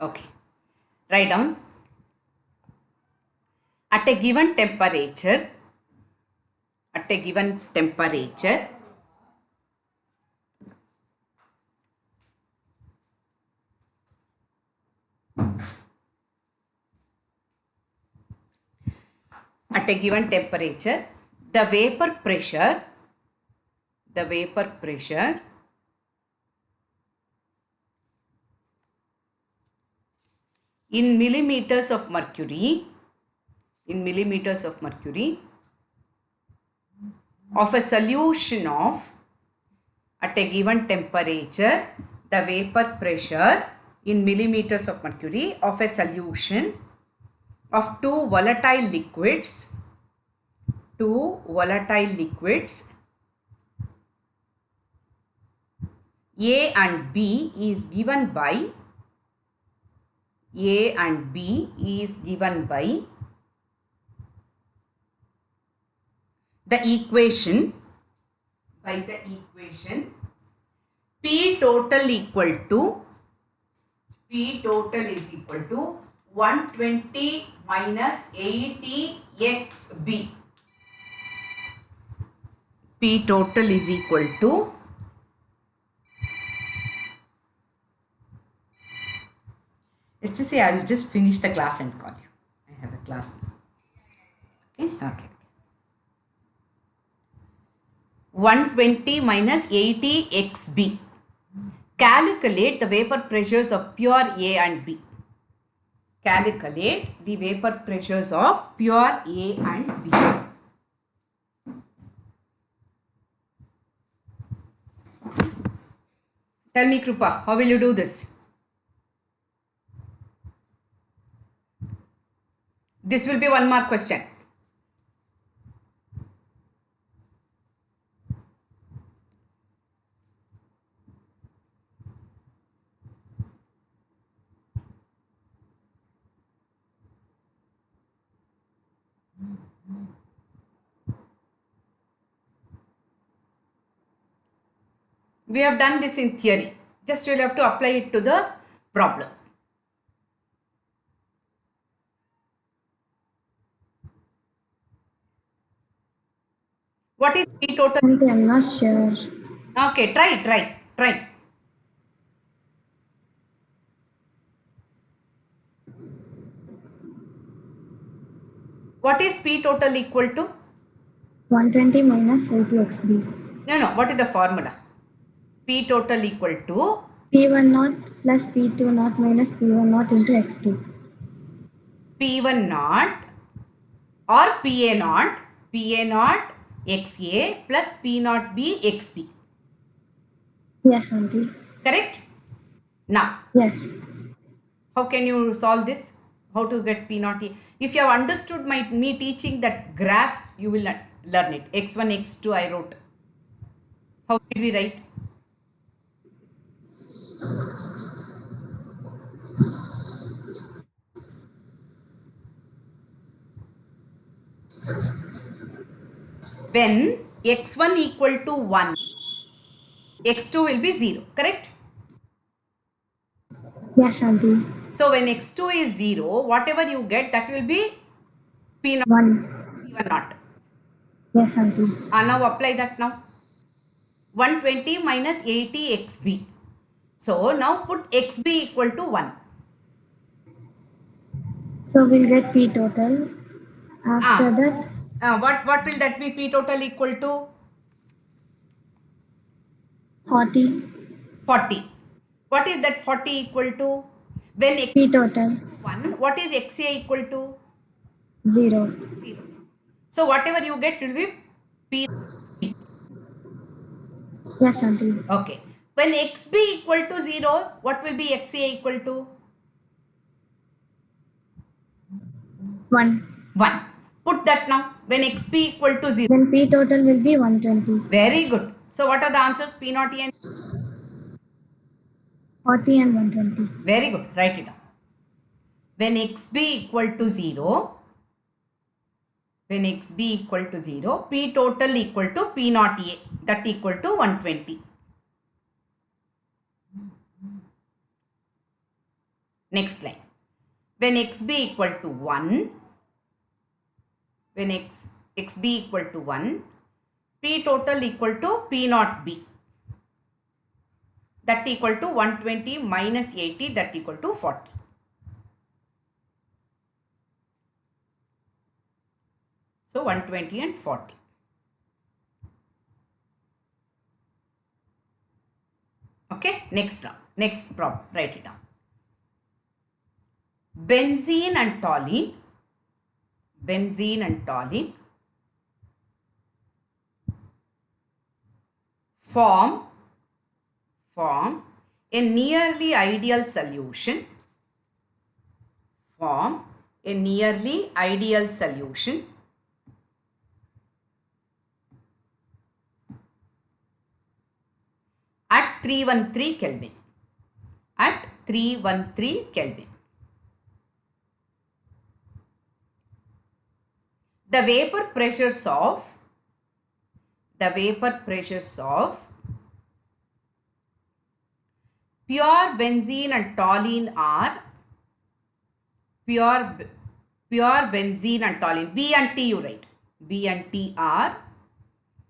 Okay. Write down. At a given temperature, at a given temperature, at a given temperature, the vapor pressure in millimeters of mercury of a solution of, at a given temperature, the vapor pressure in millimeters of mercury of a solution of two volatile liquids A and B is given by the equation P total is equal to 120 minus 80 XB. P total is equal to let's just say I'll just finish the class and call you. I have a class now. Okay. 120 minus 80 XB. Calculate the vapor pressures of pure A and B. Calculate the vapor pressures of pure A and B. Tell me, Krupa, how will you do this? This will be 1 mark question. We have done this in theory. Just you will have to apply it to the problem. What is P total? I'm not sure. Okay, try. What is P total equal to? 120 minus 80 XB. No, what is the formula? P total equal to P1 naught plus P2 naught minus P1 naught into X2. P1 naught or PA naught XA plus P naught B XB. Yes, Auntie. Correct? Now, Yes. how can you solve this? How to get P naught? If you have understood me teaching that graph, you will learn it. X1, X2 I wrote. How did we write? When X1 equal to 1, X2 will be 0. Correct? Yes, Auntie. So when X2 is 0, whatever you get, that will be P naught. 1. P1 naught. Yes, Auntie. Now apply that now. 120 minus 80 XB. So now put XB equal to 1. So we'll get P total. After that, what will that be? P total equal to 40. 40. What is that 40 equal to? When X P total. 1, what is XA equal to? 0. 0. So whatever you get will be P. Yes, Auntie. Okay. When XB equal to 0, what will be XA equal to? 1. 1. Put that now. When XB equal to 0. Then P total will be 120. Very good. So what are the answers? P naught and 40 and 120. very good. Write it down. When XB equal to 0, P total equal to P naught A, that equal to 120. Next line. When xb equal to 1, when xb equal to 1, P total equal to P naught B. That equal to 120 minus 80, that equal to 40. So 120 and 40. Okay, next problem, write it down. Benzene and toluene form a nearly ideal solution. At 313 Kelvin. The vapor pressures of pure benzene and toluene are pure benzene and toluene, B and T you write. B and T are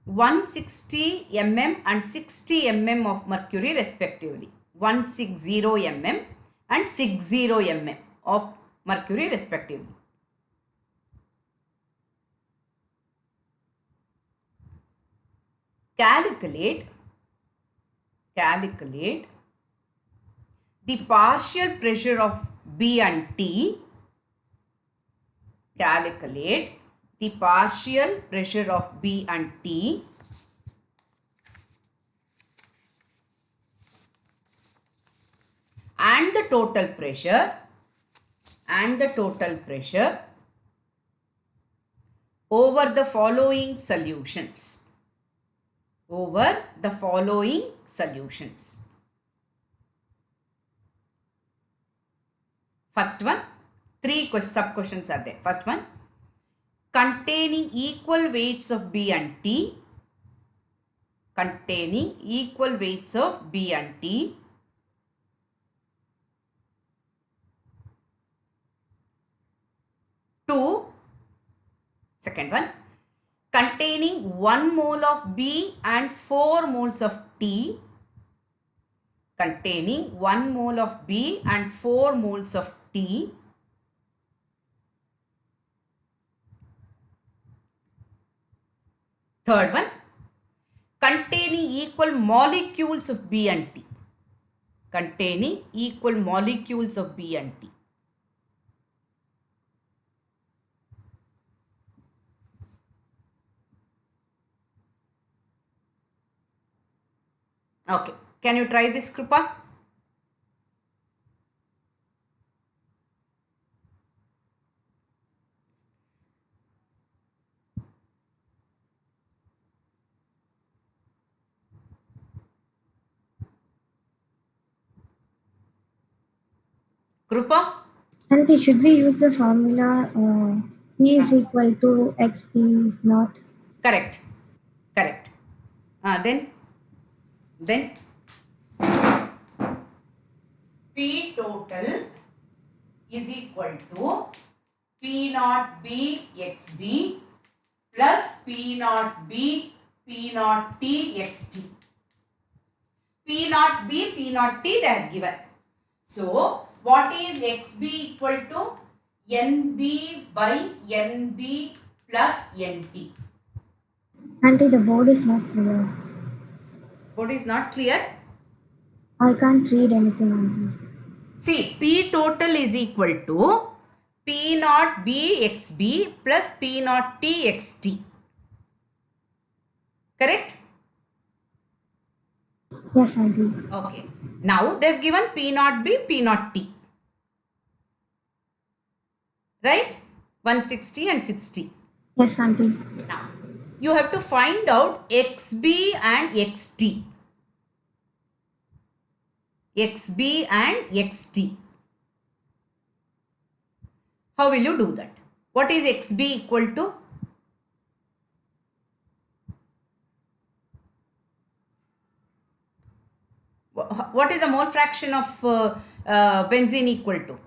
160 mm and 60 mm of mercury respectively. 160 mm and 60 mm of mercury respectively. Calculate the partial pressure of B and T. Calculate the partial pressure of B and T and the total pressure over the following solutions. First one, 3 sub questions are there. First one, containing equal weights of B and T. Two, second one, containing 1 mole of B and 4 moles of T. Containing 1 mole of B and 4 moles of T. Third one, containing equal molecules of B and T. Okay, can you try this, Krupa? Krupa? Auntie, should we use the formula P is equal to XP naught? Correct. Then P total is equal to P naught B XB plus P naught B P naught T XT. P naught B P naught T they are given. So what is XB equal to? NB by NB plus NT. Auntie, the board is not clear. Board is not clear? I can't read anything, Auntie. See, P total is equal to P naught B XB plus P naught T XT. Correct? Yes, Auntie. Okay. Now they have given P naught B, P naught T. Right? 160 and 60. Yes, Auntie. Now, you have to find out XB and XT. XB and XT. How will you do that? What is XB equal to? What is the mole fraction of benzene equal to?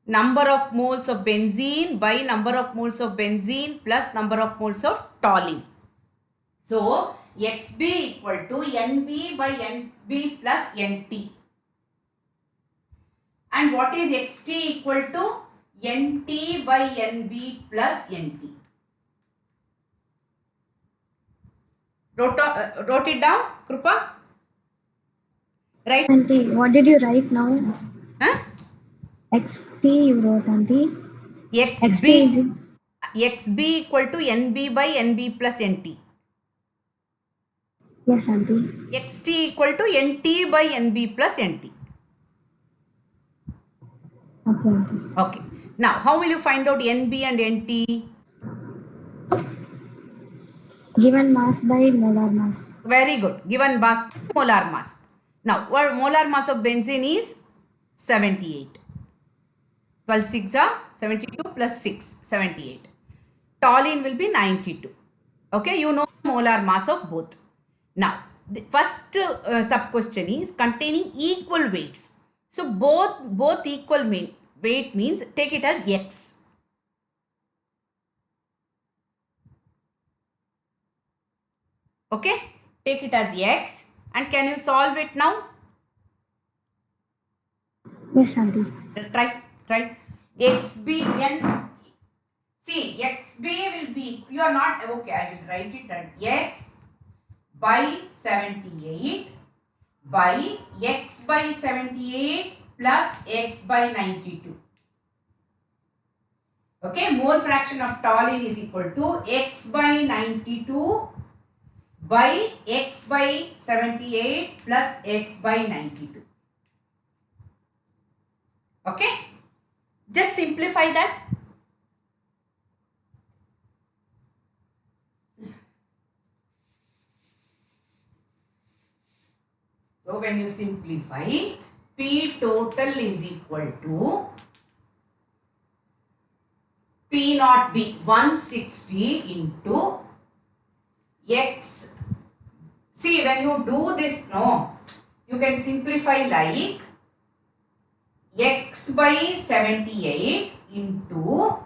Number of moles of benzene by number of moles of benzene plus number of moles of toluene. So, XB equal to NB by NB plus NT. And what is XT equal to? NT by NB plus NT. Wrote it down, Krupa? Right? Auntie, what did you write now? Huh? XT you wrote, Auntie. XT is XB equal to NB by NB plus NT. yes, Auntie. XT equal to NT by NB plus NT. Okay, Auntie. Okay. Now, how will you find out NB and NT? Given mass by molar mass. Very good. Given mass, molar mass. Now, what molar mass of benzene is 78. 12 6 are 72 plus 6, 78. Toluene will be 92. Okay, you know molar mass of both. Now, the first sub question is containing equal weights. So, both equal weight means take it as X. Okay, take it as X. And can you solve it now? Yes, Auntie. Try. XBN. See, XB will be, you are not, okay, I will write it at X by 78 by X by 78 plus X by 92. Okay, mole fraction of toluene is equal to X by 92 by X by 78 plus X by 92. Okay, just simplify that. So, when you simplify, P total is equal to P naught B 160 into X. See, when you do this, no, you can simplify like X by 78 into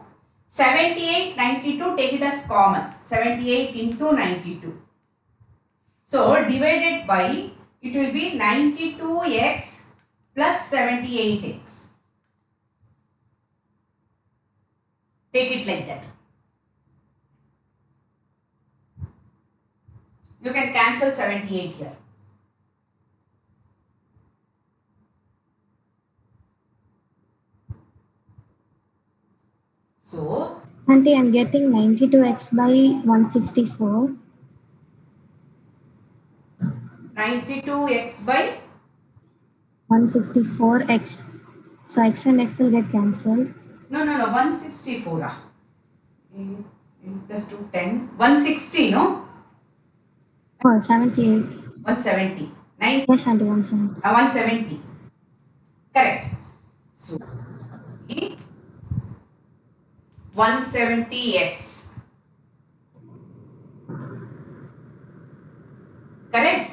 78, 92, take it as common. 78 into 92. So, divided by, it will be 92x plus 78x. Take it like that. You can cancel 78 here. So, Auntie, I'm getting 92x by 164. 92x by 164x. So x and x will get cancelled. no 164 8 plus 2 10 160 no Oh, 78. 170 9 Yes, Auntie, 170. 170 correct. So 170x correct.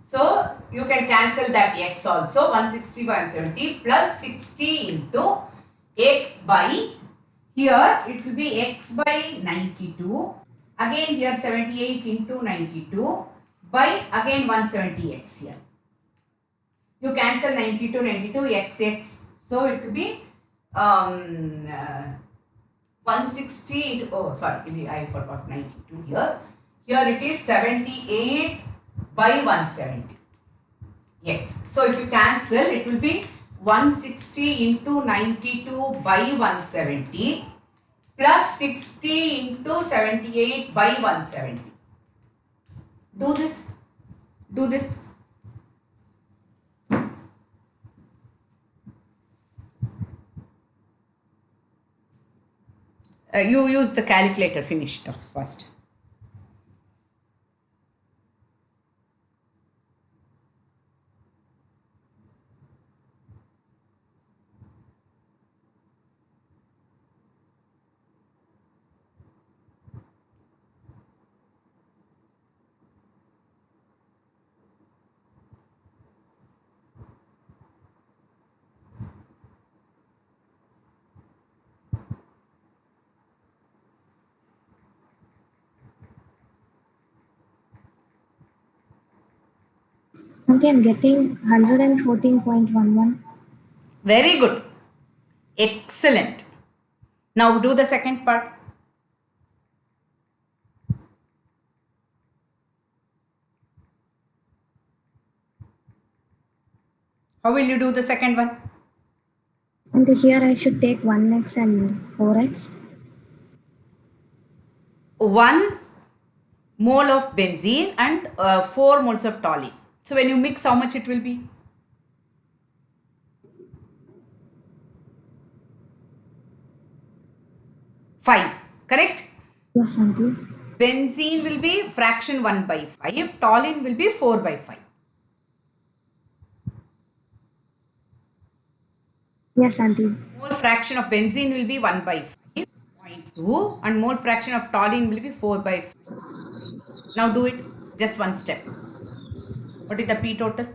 So you can cancel that x also. 160 by 170 plus 60 into x by, here it will be x by 92. Again here 78 into 92 by again 170x here. You cancel 92, 92, x. So it will be 160 into, oh sorry, I forgot 92 here. Here it is 78 by 170. Yes. So if you cancel, it will be 160 into 92 by 170 plus 60 into 78 by 170. Do this. Do this. You use the calculator, finish it off first. Auntie, I'm getting 114.11. Very good. Excellent. Now do the second part. How will you do the second one? And here I should take 1x and 4x. 1 mole of benzene and 4 moles of toluene. So when you mix, how much it will be? 5, correct? Yes, Auntie. Benzene will be fraction 1 by 5. Toluene will be 4 by 5. Yes, Auntie. Mole fraction of benzene will be 1 by 5.2 and mole fraction of toluene will be 4 by 5. Now do it just one step. What is the P total?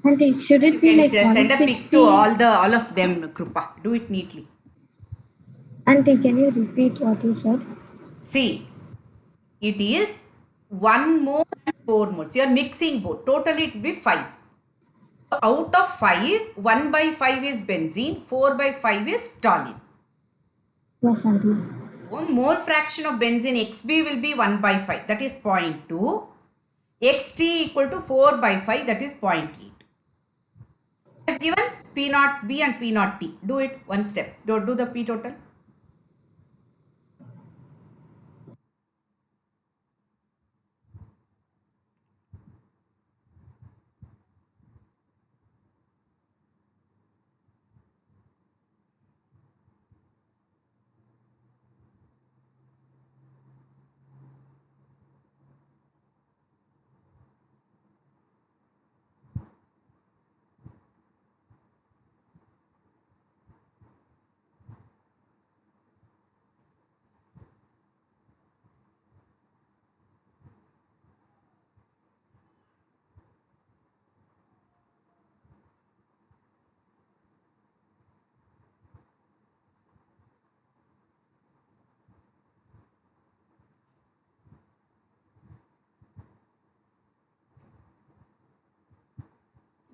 Auntie, should You it be can like just send a pic to 160? all of them, Krupa. Do it neatly. Auntie, can you repeat what you said? See, it is 1 mole and 4 moles. You are mixing both. Totally it will be 5. So out of 5, 1 by 5 is benzene, 4 by 5 is toluene. Yes, Auntie. So mole fraction of benzene XB will be 1 by 5, that is 0.2. XT equal to 4 by 5, that is 0.8. I have given P naught B and P naught T. Do it one step. Do the P total.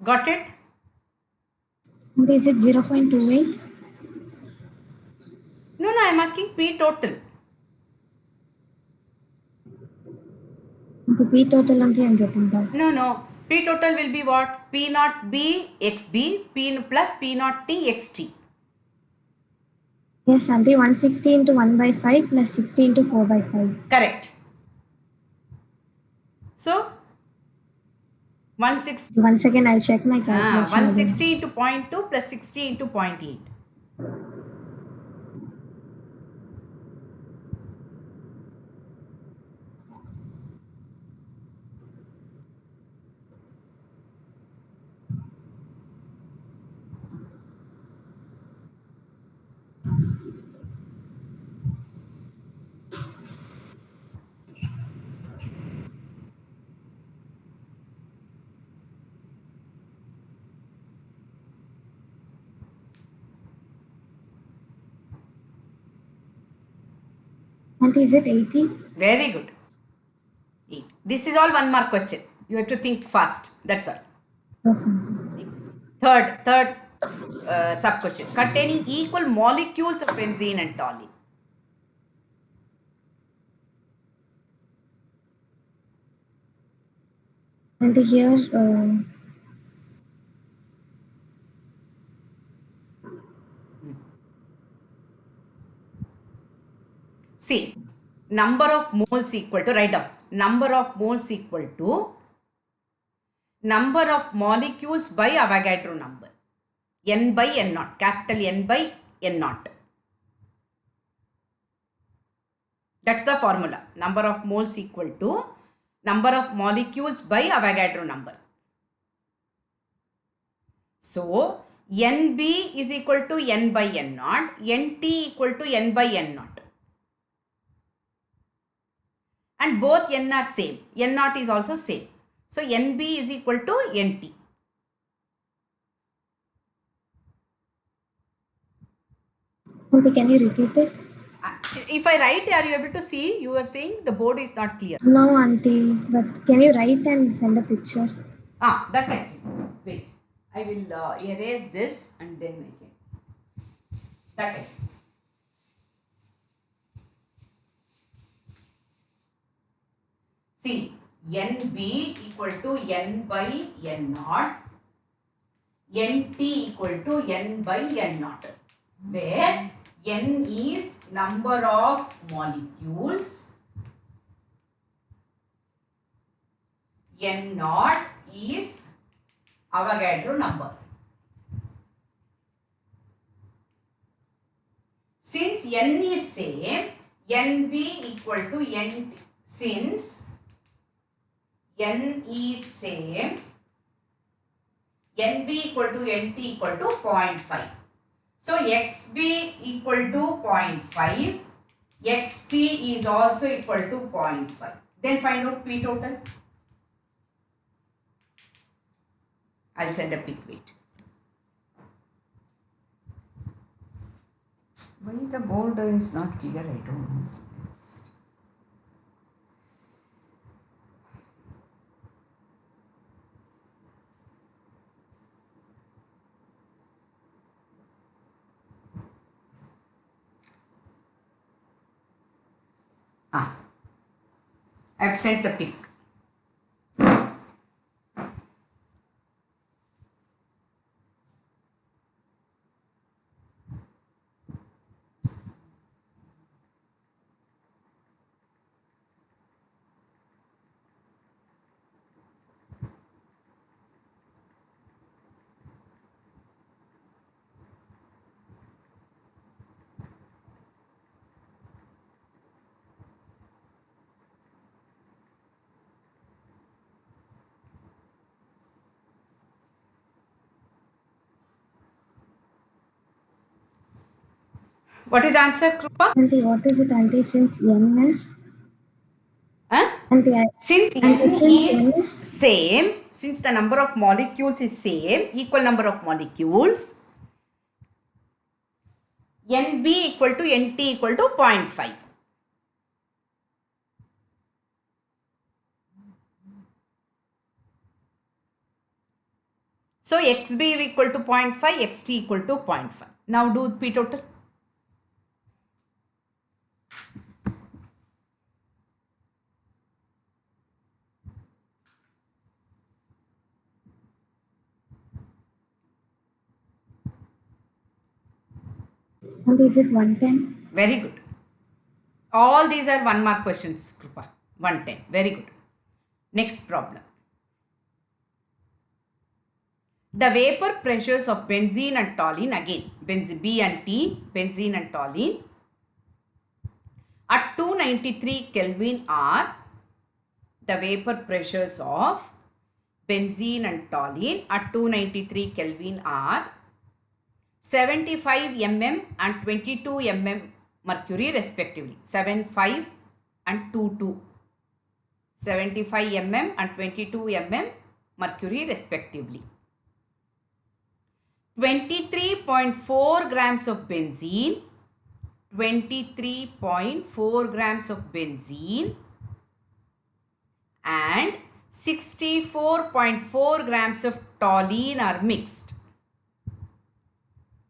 Got it? And is it 0.28? No, I am asking P total. The P total, Auntie, I'm getting that. No. P total will be what? P naught B XB P plus P naught T XT. Yes, Auntie, 160 into 1 by 5 plus 60 into 4 by 5. Correct. So 160. One second, I'll check my calculation 160 again. into 0.2 plus 60 into 0.8. Auntie, is it 80? Very good. 8. This is all 1 mark question. You have to think fast. That's all. Yes, Auntie. Third sub question. Containing equal molecules of benzene and toluene. Auntie, here, See, number of moles equal to, write down, number of moles equal to number of molecules by Avogadro number. N by N naught, capital N by N naught. That's the formula. Number of moles equal to number of molecules by Avogadro number. So, NB is equal to N by N naught, NT equal to N by N naught. And both N are same. N naught is also same. So, NB is equal to NT. Auntie, can you repeat it? If I write, are you able to see? You are saying the board is not clear. No, Auntie, but can you write and send a picture? That I can. Wait. I will erase this and then I can. That I can. See, NB equal to N by N naught, NT equal to N by N naught, where N is number of molecules, N naught is Avogadro number. Since N is same, NB equal to NT. Since N is same, NB equal to NT equal to 0.5. So XB equal to 0.5, XT is also equal to 0.5. Then find out P total. I'll send a pic, wait. Why the board is not clear, I don't know. I've sent the pic. What is the answer, Krupa? Auntie, what is it, Auntie, since N is? Auntie, Since Auntie, N since is N is? same, since the number of molecules is same, equal number of molecules, NB equal to NT equal to 0.5. So XB equal to 0.5, XT equal to 0.5. Now do P total. Auntie, is it 110? Very good. All these are 1 mark questions, Krupa. 110. Very good. Next problem. The vapor pressures of benzene and toluene, again benzene B and T, benzene and toluene, at 293 Kelvin are the vapor pressures of benzene and toluene at 293 Kelvin are 75 mm and 22 mm mercury respectively. 75 and 22. 75 mm and 22 mm mercury respectively. 23.4 grams of benzene, 23.4 grams of benzene and 64.4 grams of toluene are mixed.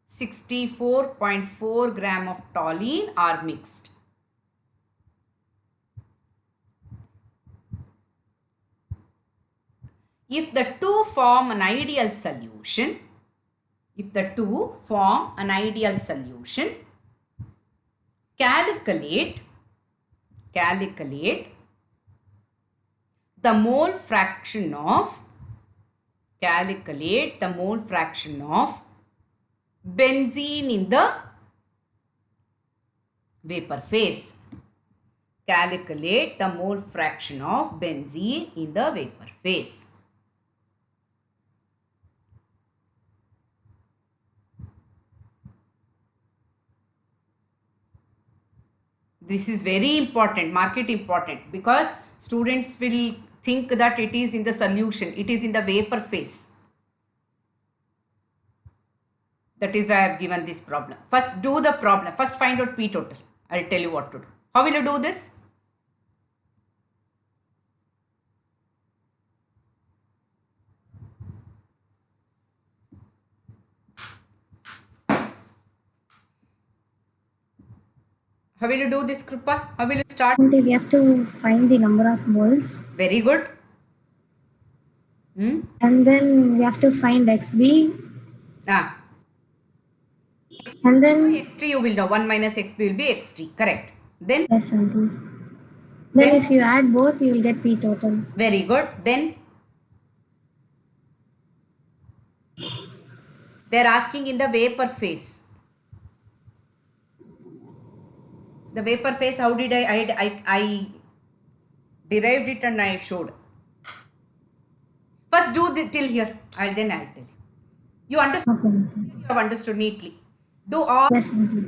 64.4 gram of toluene are mixed. If the two form an ideal solution, calculate the mole fraction of benzene in the vapor phase. Calculate the mole fraction of benzene in the vapor phase. This is very important, mark it important, because students will think that it is in the solution, it is in the vapor phase. That is why I have given this problem. First do the problem. First find out P total. I'll tell you what to do. How will you do this? How will you do this, Krupa? How will you start? Aunty, we have to find the number of moles. Very good. Hmm? And then we have to find XB. Ah. And then, xt you will know. 1 minus xb will be xt. Correct. Then? yes, Aunty. Then if you add both, you will get P total. Very good. Then? They are asking in the vapor phase. The vapor phase, how did I derived it and I showed. First do till here. Then I'll tell you. You understood? Okay, Aunty. You have understood neatly. Do all. Yes, Aunty.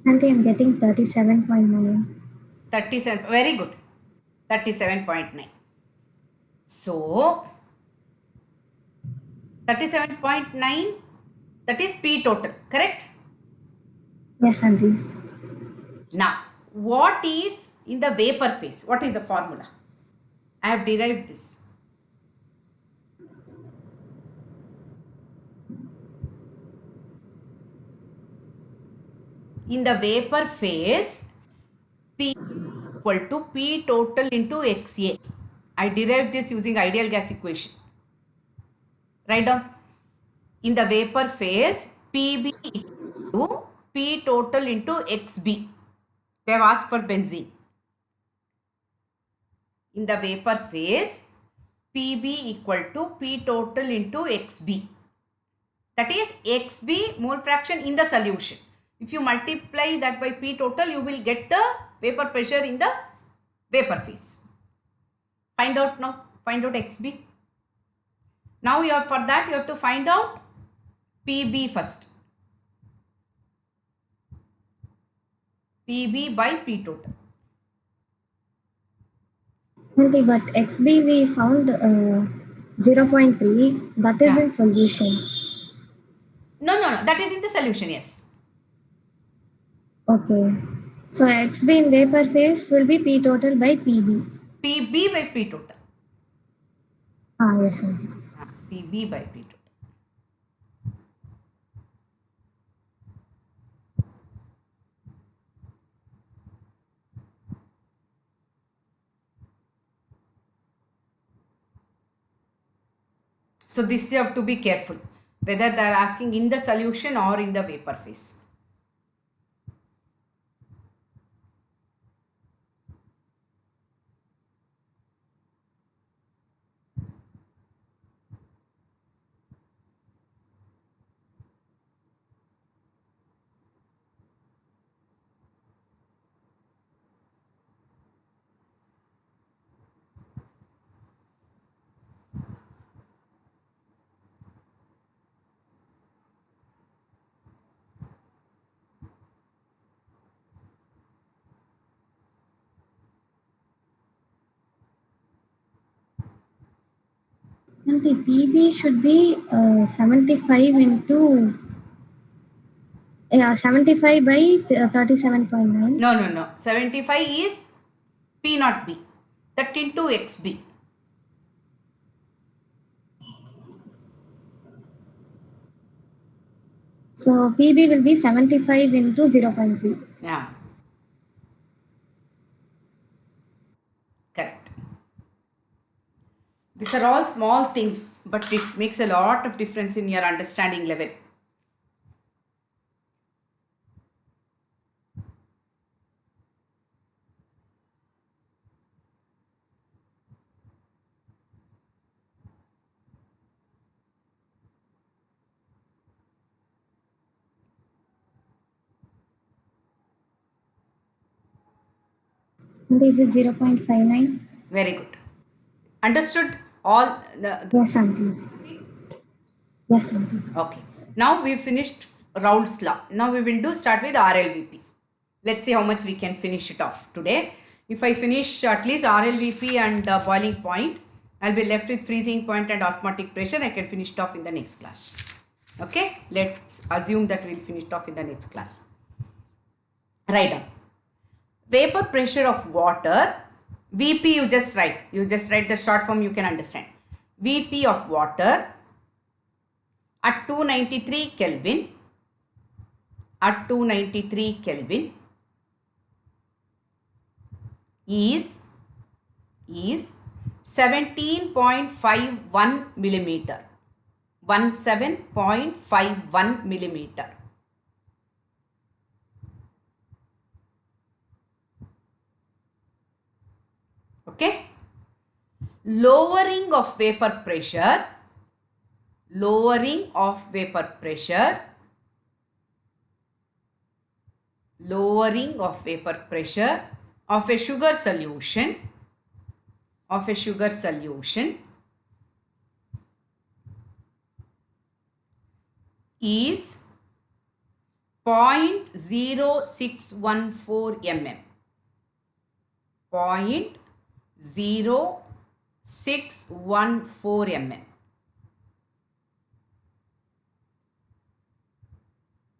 Aunty, I'm getting 37.9. 37. Very good. 37.9. So 37.9, that is P total. Correct? Yes, Aunty. Now, what is in the vapor phase? What is the formula? I have derived this. In the vapor phase, P equal to P total into XA. I derived this using ideal gas equation. Write down. In the vapor phase, PB equal to P total into XB. They have asked for benzene. In the vapor phase, PB equal to P total into XB. That is XB mole fraction in the solution. If you multiply that by P total, you will get the vapor pressure in the vapor phase. Find out now. Find out XB. Now you have, for that you have to find out PB first. PB by P total. Aunty, but XB we found 0.3. That is in solution. No. That is in the solution, yes. Okay. So XB in vapor phase will be P total by PB. PB by P total. Yes, Aunty. PB by P total. So this you have to be careful whether they are asking in the solution or in the vapor phase. And the PB should be 75 into 75 by 37.9. No, no, no. 75 is P not B. That into XB. So PB will be 75 into 0.3. Yeah, correct. These are all small things, but it makes a lot of difference in your understanding level. And is it 0.59? Very good. Understood all the Yes, auntie. Yes, auntie. okay. Now we finished Raoult's law. Now we will do start with RLVP. Let's see how much we can finish it off today. If I finish at least RLVP and boiling point, I'll be left with freezing point and osmotic pressure. I can finish it off in the next class. Okay, let's assume that we'll finish it off in the next class. Write down. Vapor pressure of water. VP you just write. You just write the short form, you can understand. VP of water at 293 Kelvin. At 293 Kelvin is 17.51 millimeter. 17.51 millimeter. Okay. Lowering of vapor pressure. Lowering of vapor pressure. Lowering of vapor pressure of a sugar solution. Of a sugar solution is 0.0614 mm. 0.0614 mm.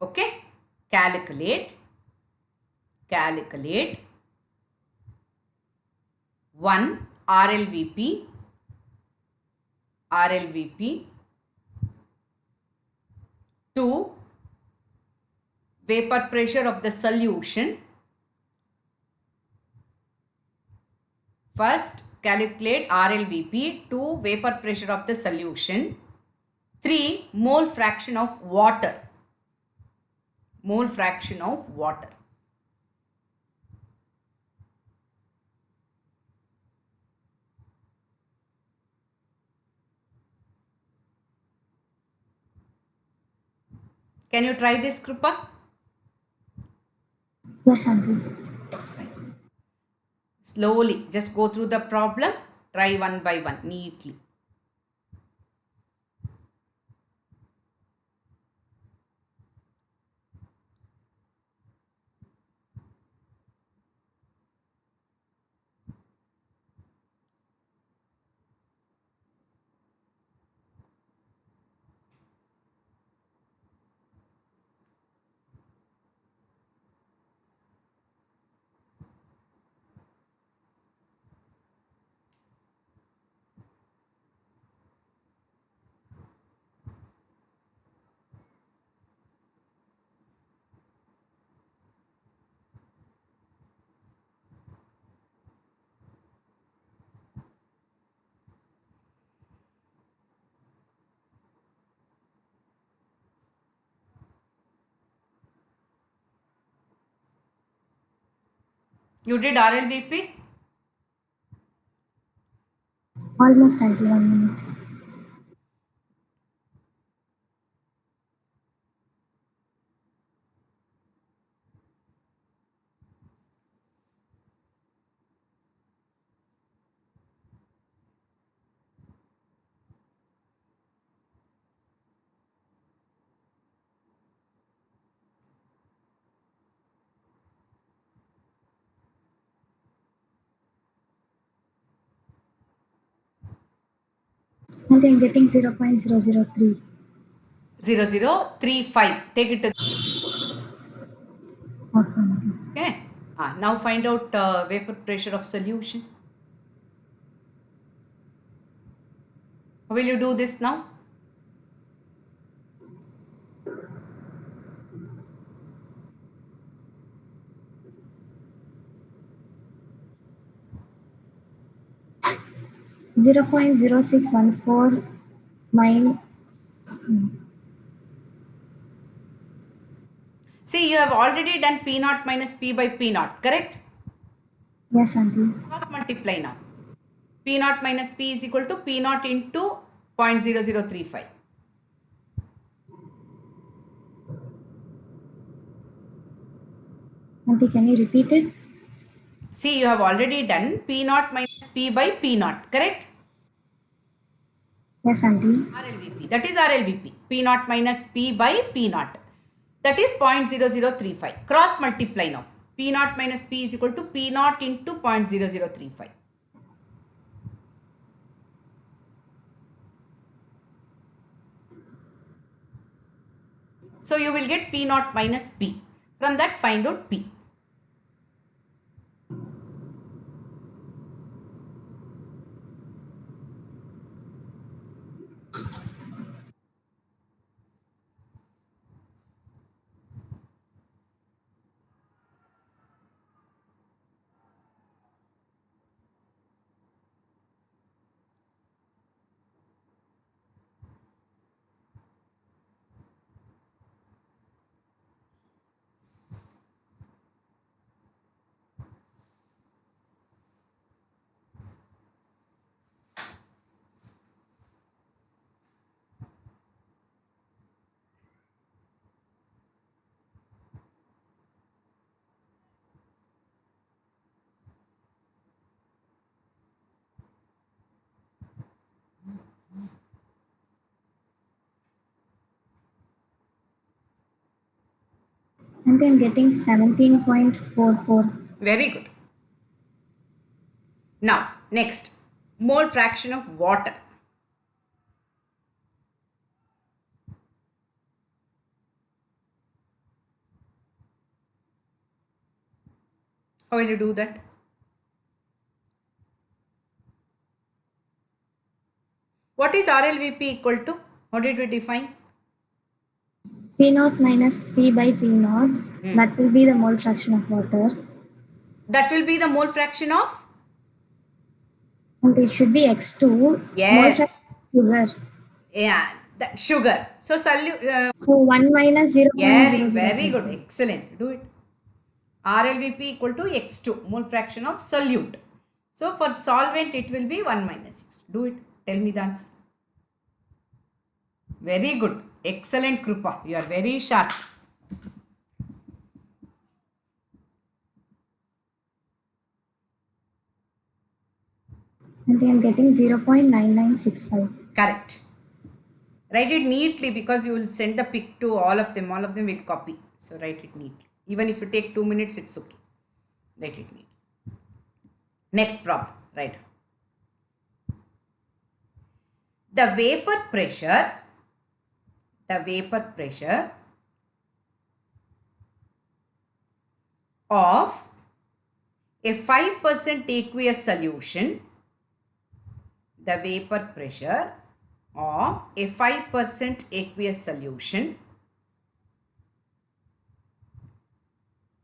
Okay. Calculate 1 RLVP 2 vapor pressure of the solution. First calculate RLVP, 2 vapor pressure of the solution, 3 mole fraction of water. Mole fraction of water. Can you try this, Krupa? Yes, auntie. Slowly, just go through the problem. Try one by one neatly. You did RLVP? Almost, auntie. 1 minute. And I'm getting 0.003. 0035. Take it to Okay. okay. Now find out vapor pressure of solution. How will you do this now? 0.0614 mile. See, you have already done P naught minus P by P naught, correct? Yes, auntie. Cross multiply now. P naught minus P is equal to P naught into 0.0035. Auntie, can you repeat it? See, you have already done P naught minus P by P naught, correct? Yes, auntie. RLVP, that is RLVP. P naught minus P by P naught. That is 0.0035. Cross multiply now. P naught minus P is equal to P naught into 0.0035. So you will get P naught minus P. From that find out P. Auntie, I'm getting 17.44. Very good. Now, next, mole fraction of water. How will you do that? What is RLVP equal to? How did we define? P naught minus P by P naught. That will be the mole fraction of water. That will be the mole fraction of? And it should be X2. Mole fraction Yes. of sugar. Yeah, that sugar. So, So 1 minus very 0.0035. good. Excellent. Do it. RLVP equal to X2, mole fraction of solute. So, for solvent, it will be 1 minus X. Do it. Tell me the answer. Very good. Excellent, Krupa. You are very sharp. And I'm getting 0.9965. Correct. Write it neatly because you will send the pic to all of them. All of them will copy. So, write it neatly. Even if you take 2 minutes, it's okay. Write it neatly. Next problem. Right. The vapor pressure of a 5% aqueous solution, the vapor pressure of a 5% aqueous solution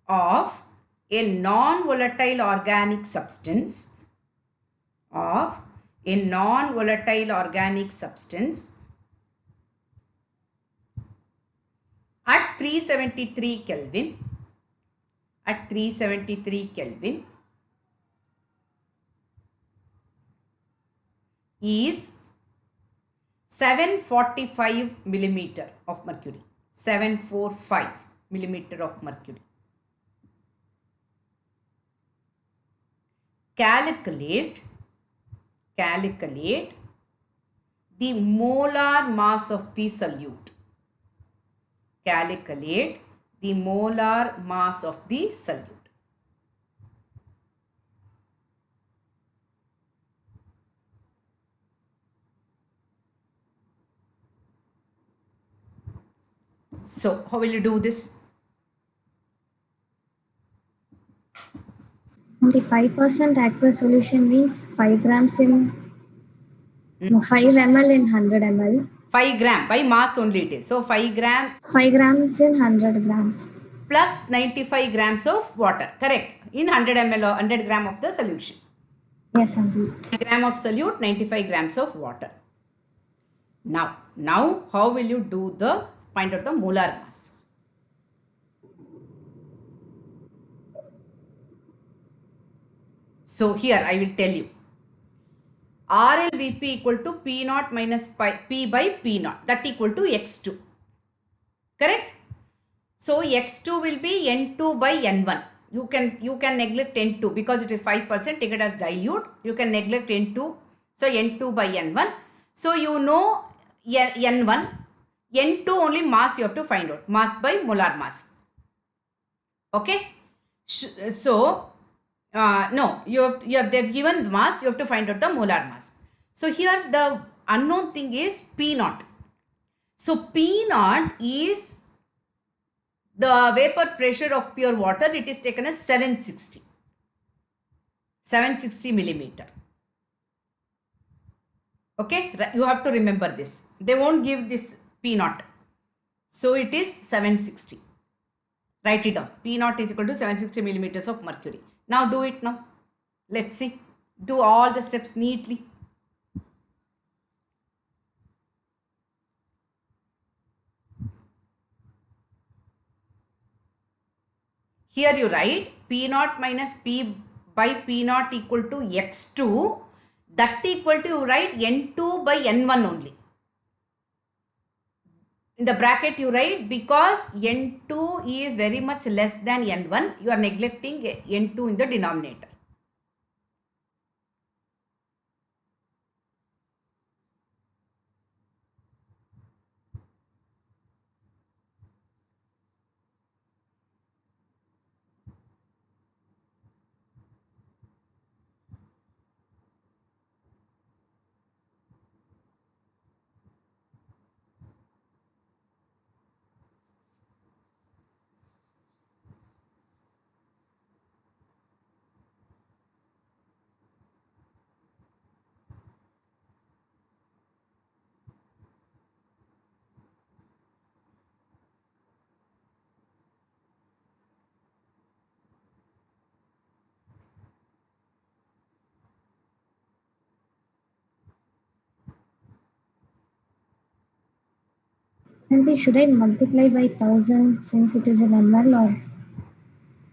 of a non-volatile organic substance at 373 Kelvin is 745 millimeter of mercury. 745 millimeter of mercury. Calculate the molar mass of the solute. Calculate the molar mass of the solute. So how will you do this? And the 5% aqueous solution means 5 grams in no, 5 ml in 100 ml. 5 gram by mass only it is. So 5 gram 5 grams in 100 grams. plus 95 grams of water. Correct. In 100 ml or 100 gram of the solution. Yes, Aunty. 1 gram of solute, 95 grams of water. Now how will you do the find out the molar mass? So here I will tell you. RLVP equal to P naught minus P by P naught, that equal to X2. Correct? So X2 will be N2 by N1. You can neglect N2 because it is 5%, take it as dilute. You can neglect N2. So N2 by N1. So you know N1. N2 only mass you have to find out. Mass by molar mass. Okay? So no, they've given mass, you have to find out the molar mass. So here the unknown thing is P naught. So P naught is the vapor pressure of pure water. It is taken as 760 millimeter. Okay, you have to remember this. They won't give this P naught. So it is 760. Write it down. P naught is equal to 760 millimeters of mercury. Now do it now. Let's see. Do all the steps neatly. Here you write P naught minus P by P naught equal to X2. That equal to you write N2 by N1 only. In the bracket you write because N2 is very much less than N1. You are neglecting N2 in the denominator. Aunty, should I multiply by 1000 since it is in ml or?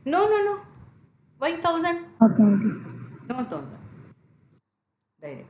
No. Why 1000? Okay, Aunty. No 1000. Direct.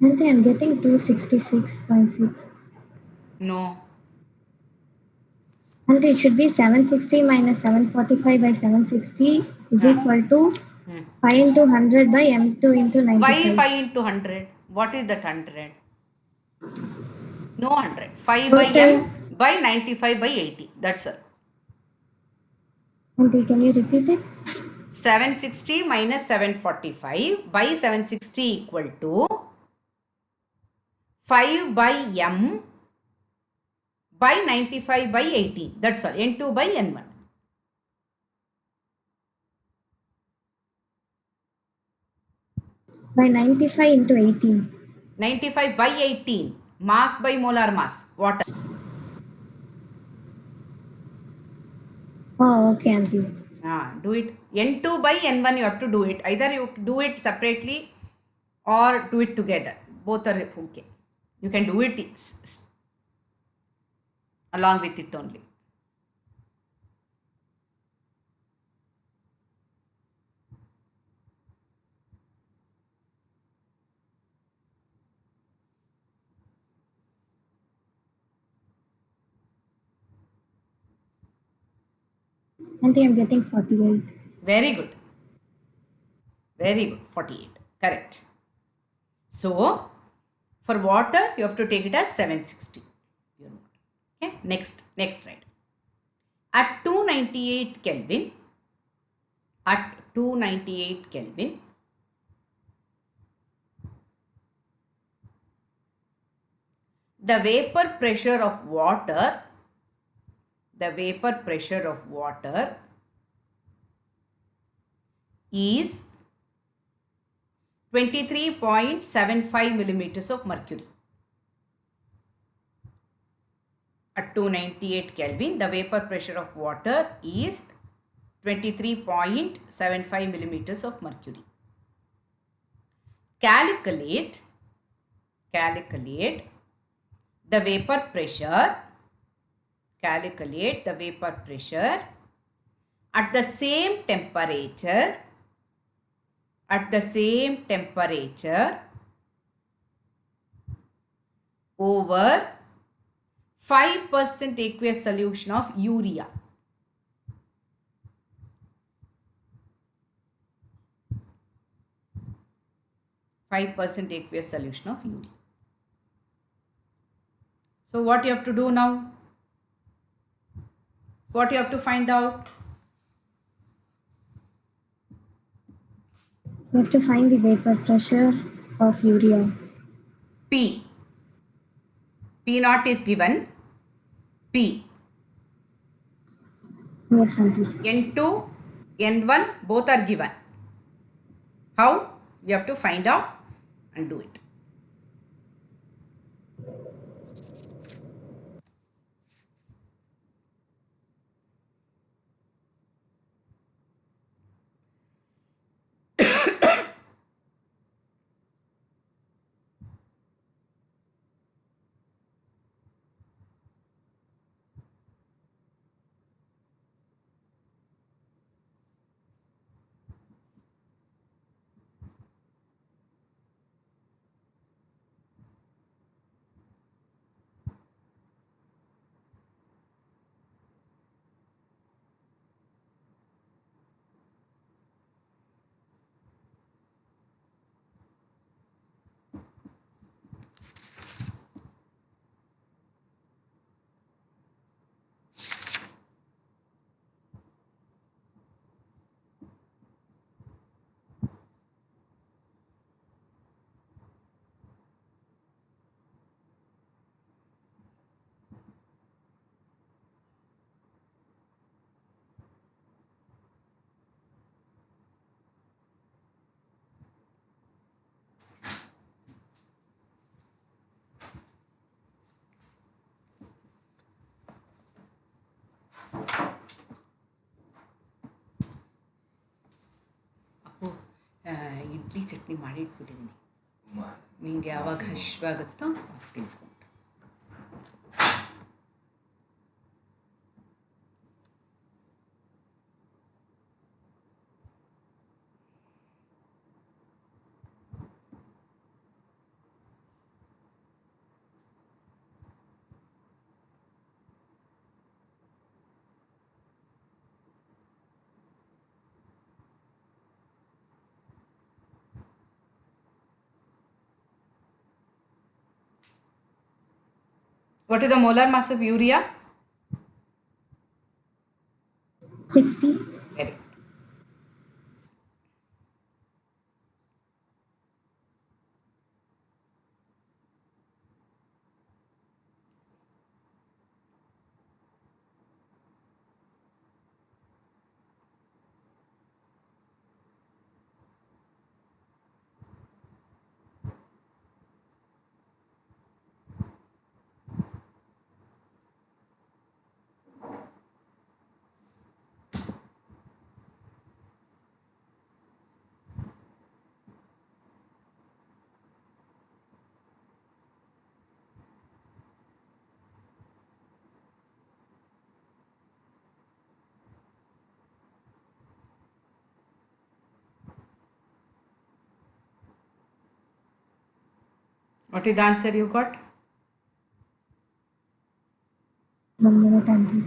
Aunty, I'm getting 266.6. No. Aunty, it should be 760 minus 745 by 760 is equal to 5 into 100 by M2 into Why 95. 5 into 100? What is that 100? No 100. 5 by Total. m by 95 by 80. That's all. Auntie, can you repeat it? 760 minus 745 by 760 equal to 5 by m by 95 by 18. That's all. N2 by N1. By 95 into 18. 95 by 18. Mass by molar mass. Water. Oh, okay, Auntie. Do it. N2 by N1 you have to do it. Either you do it separately or do it together. Both are okay. You can do it along with it only. Auntie, I'm getting 48. Very good. Very good. 48. Correct. So, for water, you have to take it as 760. Okay. Next slide. At 298 Kelvin, the vapor pressure of water is 23.75 millimeters of mercury. At 298 Kelvin, the vapor pressure of water is 23.75 millimeters of mercury. Calculate the vapor pressure at the same temperature over 5% aqueous solution of urea. Aqueous solution of urea. So what you have to do now? What you have to find out? You have to find the vapor pressure of urea. P naught is given. P. Yes, Auntie. N2, N1 both are given. How? You have to find out and do it. Idli chutney ಮಾಡಿ ಇಟ್ಬಿಟ್ಟಿದ್ದೀನಿ. ನಿಂಗೆ ಯಾವಾಗ ಹಶ್ವಾಗುತ್ತೋ ತಿನ್ಕೊಂಡು. What is the molar mass of urea? 60. Very good. What is the answer you got? 1 minute until.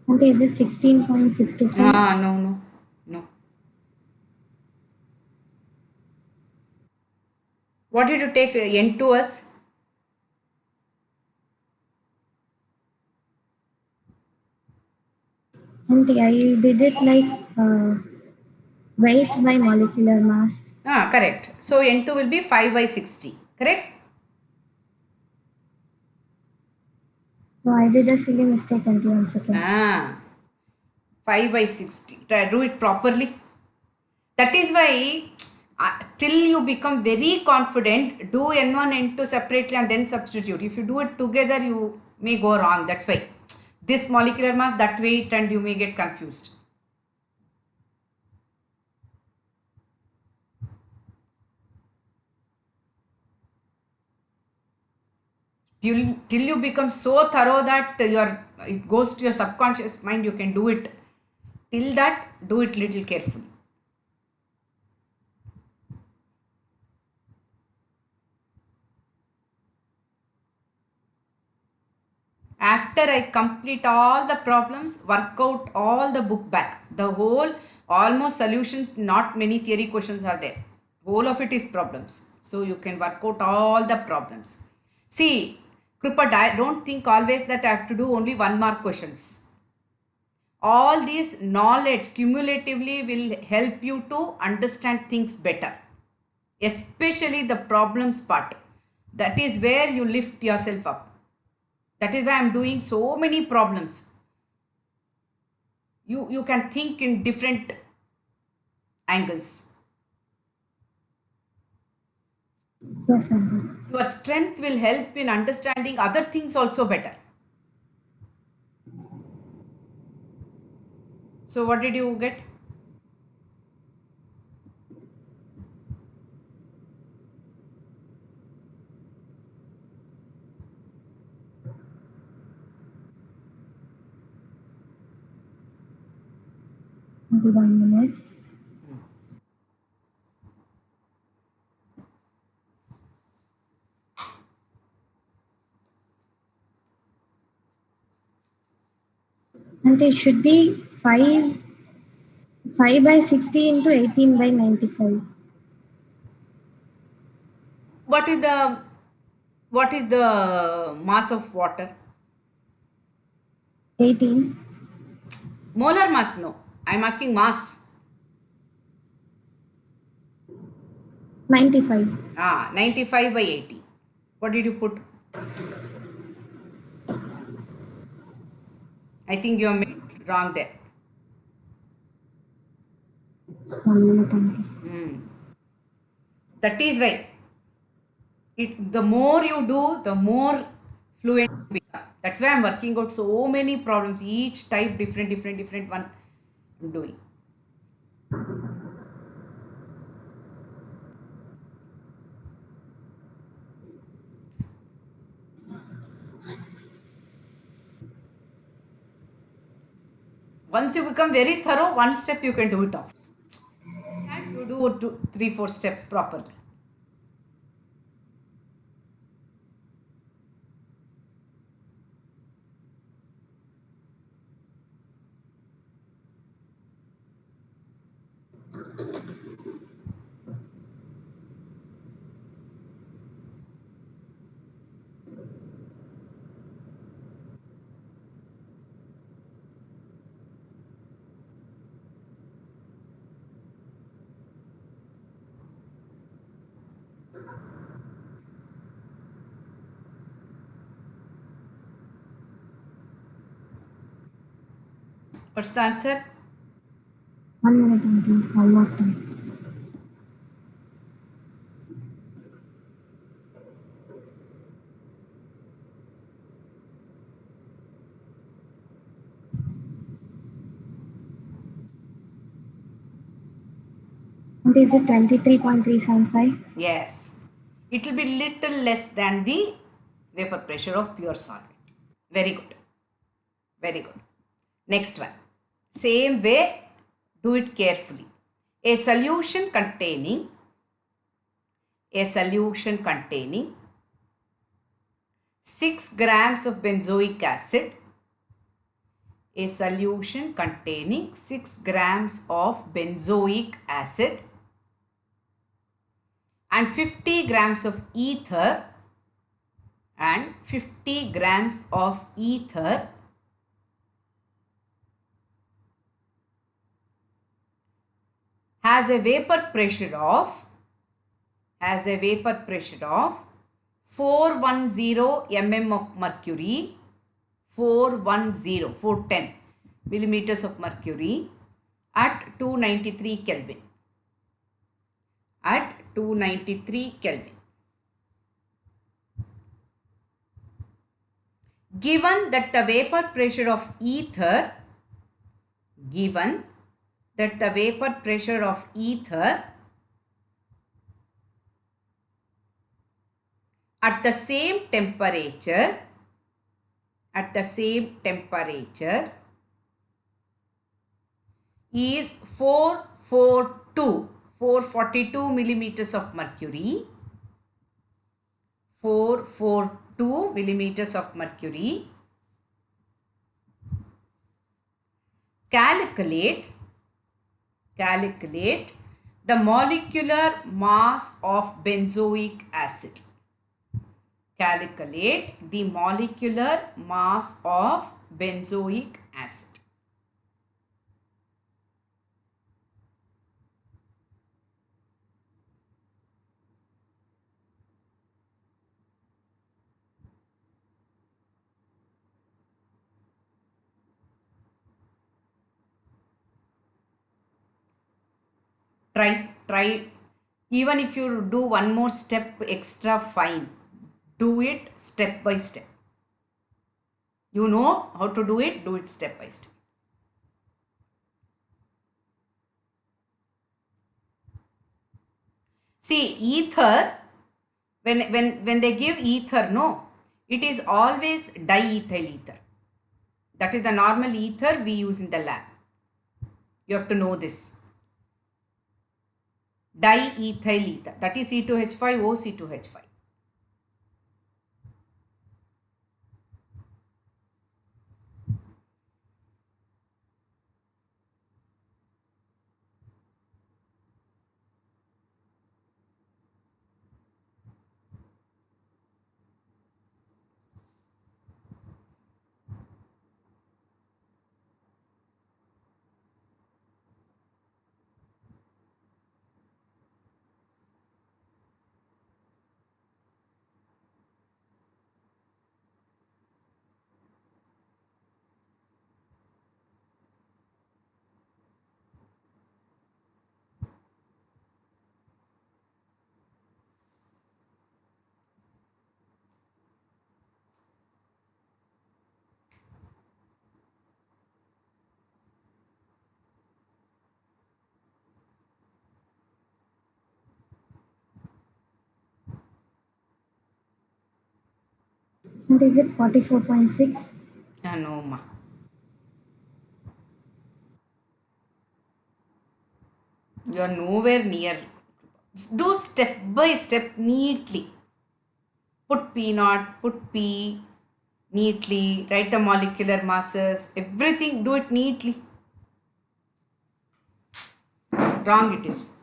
And is it 16.625? No. What did you take N2 as? And I did it like weight by molecular mass. Correct. So N2 will be 5 by 60. Correct? No, I did a silly mistake until 1 second. 5 by 60. Try do it properly. That is why till you become very confident, do N1, N2 separately and then substitute. If you do it together, you may go wrong. That's why this molecular mass, that weight, and you may get confused. Till you become so thorough that it goes to your subconscious mind, you can do it. Till that, do it little carefully. After I complete all the problems, work out all the book back. The whole, almost solutions, not many theory questions are there. Whole of it is problems. So you can work out all the problems. See, Kripa, don't think always that I have to do only 1 mark questions. All this knowledge cumulatively will help you to understand things better. Especially the problems part. That is where you lift yourself up. That is why I am doing so many problems. You can think in different angles. Yes, Uncle. Your strength will help in understanding other things also better. So what did you get? Only 1 minute. And it should be 5 by 60 into 18 by 95. What is the mass of water? 18. Molar mass, no. I am asking mass. 95. 95 by 80. What did you put? I think you have made it wrong there. 1 minute until. That is why the more you do, the more fluent you become. That's why I'm working out so many problems, each type different one I'm doing. Once you become very thorough, one step you can do it off. And you do 2, 3, 4 steps properly. What's the answer? 1 minute, auntie. Almost done. And is it 23.375? Yes. It will be little less than the vapor pressure of pure solvent. Very good. Very good. Next one. Same way, do it carefully. A solution containing 6 grams of benzoic acid, a solution containing 6 grams of benzoic acid and 50 grams of ether has a vapor pressure of 410 mm of mercury, 410 millimeters of mercury at 293 Kelvin. At 293 Kelvin. Given that the vapor pressure of ether at the same temperature is 442 millimeters of mercury, 442 millimeters of mercury. Calculate the molecular mass of benzoic acid. Calculate the molecular mass of benzoic acid. Try. Even if you do one more step extra, fine. Do it step by step. You know how to do it step by step. See, ether, when they give ether, no, it is always diethyl ether. That is the normal ether we use in the lab. You have to know this. Diethyl ether, that is C2H5O C2H5. And is it 44.6? No, ma. You are nowhere near. Do step by step neatly. Put P naught, put P neatly, write the molecular masses, everything, do it neatly. Wrong it is.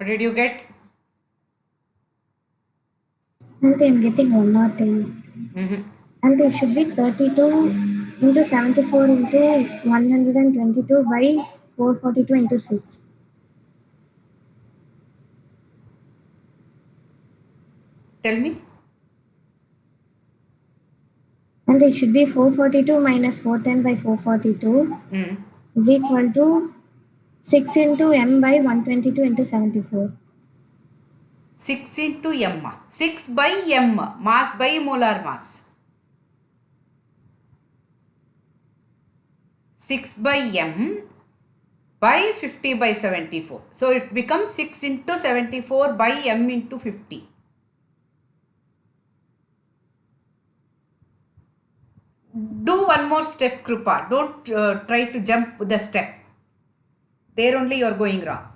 What did you get? Auntie, I'm getting 108. Mm-hmm. And it should be 32 into 74 into 122 by 442 into 6. Tell me. And it should be 442 minus 410 by 442 Mm. is equal to 6 into m by 122 into 74. 6 into m. 6 by m. Mass by molar mass. 6 by m by 50 by 74. So it becomes 6 into 74 by m into 50. Do one more step, Krupa. Don't try to jump the step. There only you are going wrong.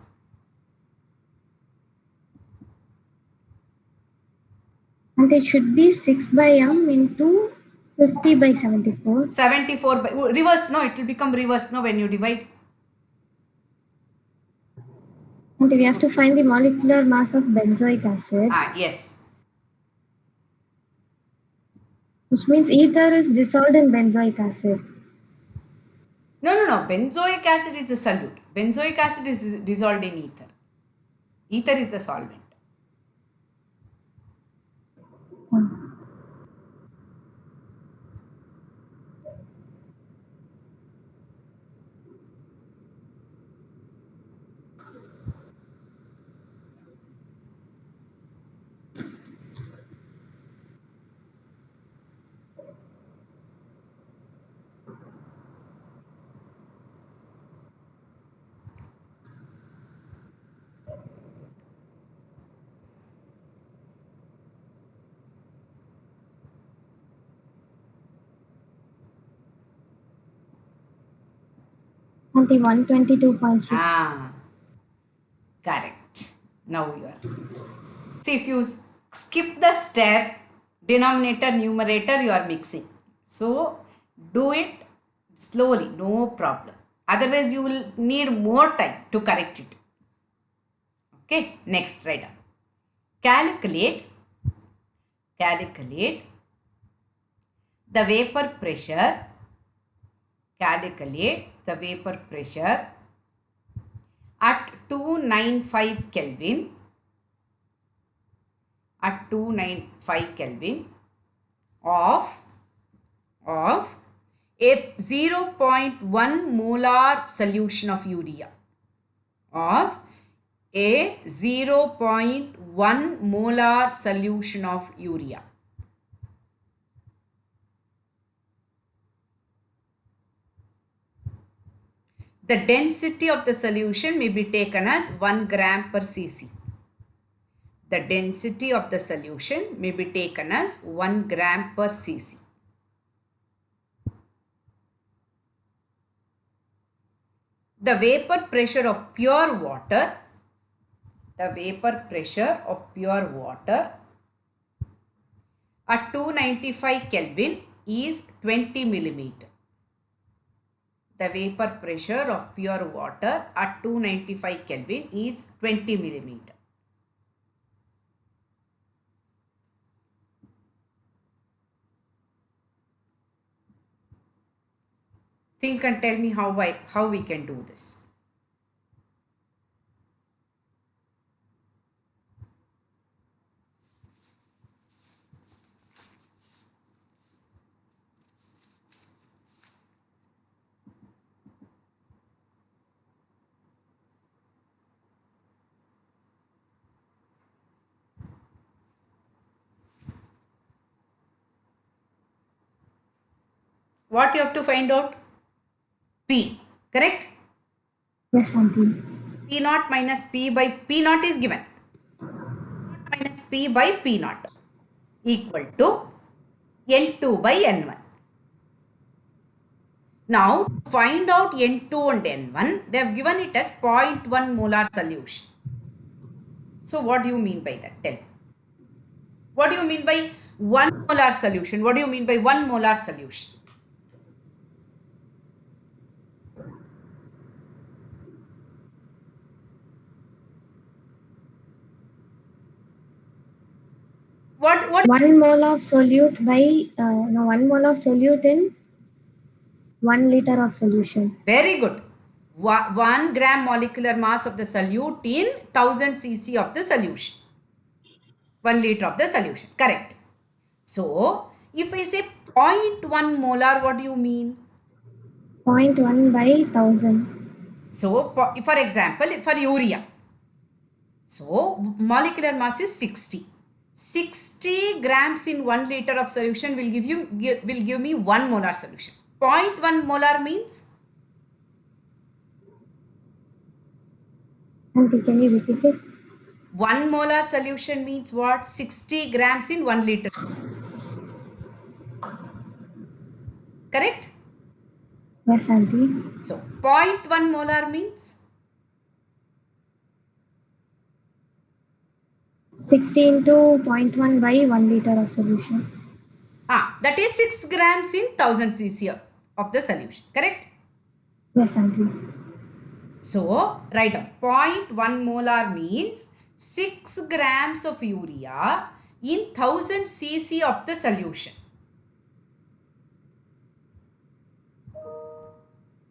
And it should be 6 by m into 50 by 74. 74 by reverse. No, it will become reverse. No, when you divide. And we have to find the molecular mass of benzoic acid, Yes. which means ether is dissolved in benzoic acid. No. Benzoic acid is the solute. Benzoic acid is dissolved in ether. Ether is the solvent. And the 122.6. Correct. Now you are. See, if you skip the step, denominator, numerator, you are mixing. So, do it slowly, no problem. Otherwise, you will need more time to correct it. Okay, next, write down. Calculate the vapor pressure. Calculate the vapor pressure at 295 Kelvin. At 295 Kelvin of a 0.1 molar solution of urea. Of a 0.1 molar solution of urea. The density of the solution may be taken as 1 gram per cc. The density of the solution may be taken as 1 gram per cc. The vapor pressure of pure water, at 295 Kelvin is 20 millimeter. The vapor pressure of pure water at 295 Kelvin is 20 millimeter. Think and tell me how we can do this. What you have to find out? P, correct? Yes, Auntie. P naught minus P by P naught is given. Minus P by P naught equal to N2 by N1. Now, to find out N2 and N1, they have given it as 0.1 molar solution. So, what do you mean by that? Tell me. What do you mean by 1 molar solution? What do you mean by 1 molar solution? What 1 mole of solute by no 1 mole of solute in 1 liter of solution. Very good. 1 gram molecular mass of the solute in 1000 cc of the solution. 1 liter of the solution. Correct. So, if I say 0.1 molar, what do you mean? 0.1 by 1000. So, for example, for urea. So, molecular mass is 60. 60 grams in 1 liter of solution will give me 1 molar solution. 0.1 molar means? Auntie, can you repeat it? 1 molar solution means what? 60 grams in 1 liter. Correct? Yes, auntie. So, 0.1 molar means? 60 into 0.1 by 1 liter of solution. That is 6 grams in 1000 cc of the solution. Correct? Yes, auntie. So, write down 0.1 molar means 6 grams of urea in 1000 cc of the solution.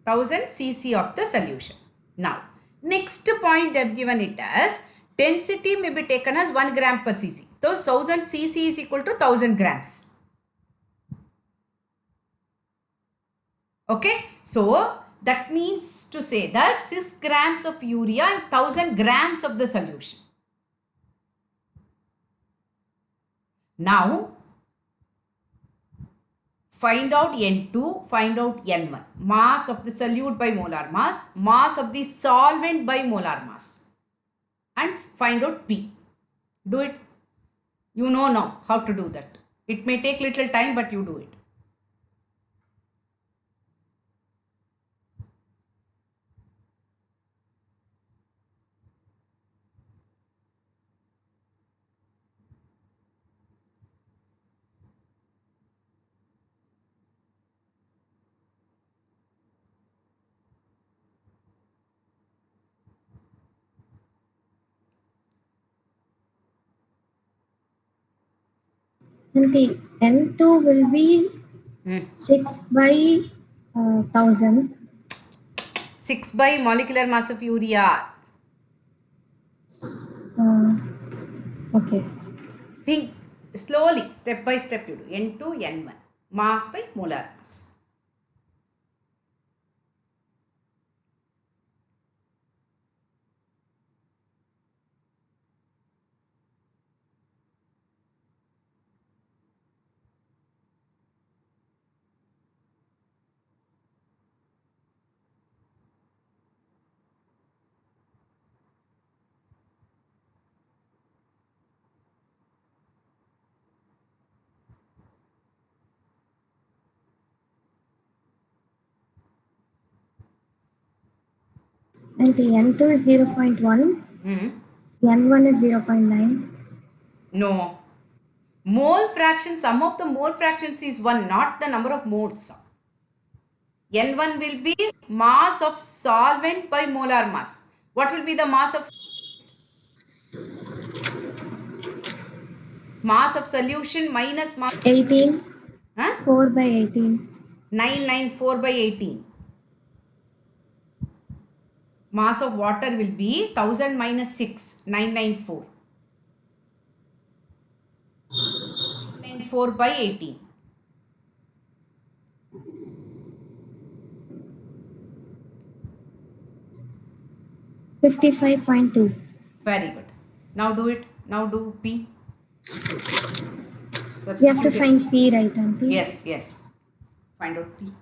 1000 cc of the solution. Now, next point they have given it as density may be taken as 1 gram per cc. So, 1000 cc is equal to 1000 grams. Okay. So, that means to say that 6 grams of urea and 1000 grams of the solution. Now, find out N2, find out N1. Mass of the solute by molar mass, mass of the solvent by molar mass. And find out P. Do it. You know now how to do that. It may take little time, but you do it. Auntie, N2 will be 6 by 1000. 6 by molecular mass of urea. Okay. Think slowly, step by step you do. N2, N1. Mass by molar mass. Auntie, N2 is 0.1. N1 is 0.9. No. Mole fraction, sum of the mole fractions is 1, not the number of moles. N1 will be mass of solvent by molar mass. What will be the mass of solution minus mass? 18. Huh? 4 by 18. 994 by 18. Mass of water will be 1000 minus 6, 994. 994 by 18. 55.2. Very good. Now do it. Now do P. We have to Substitute it. find P, right, auntie? Yes, yes. Find out P.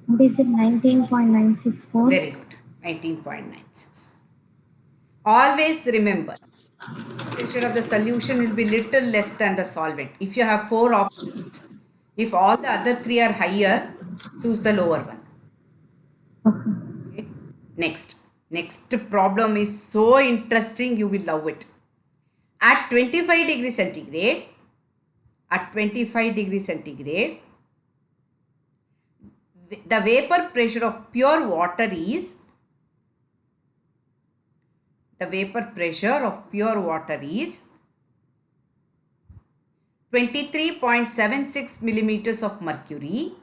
What is it? 19.964. Very good. 19.96. Always remember, pressure of the solution will be little less than the solvent. If you have 4 options, if all the other 3 are higher, choose the lower one. Okay. Okay. Next problem is so interesting, you will love it. At 25 degrees centigrade, the vapor pressure of pure water is 23.76 millimeters of mercury.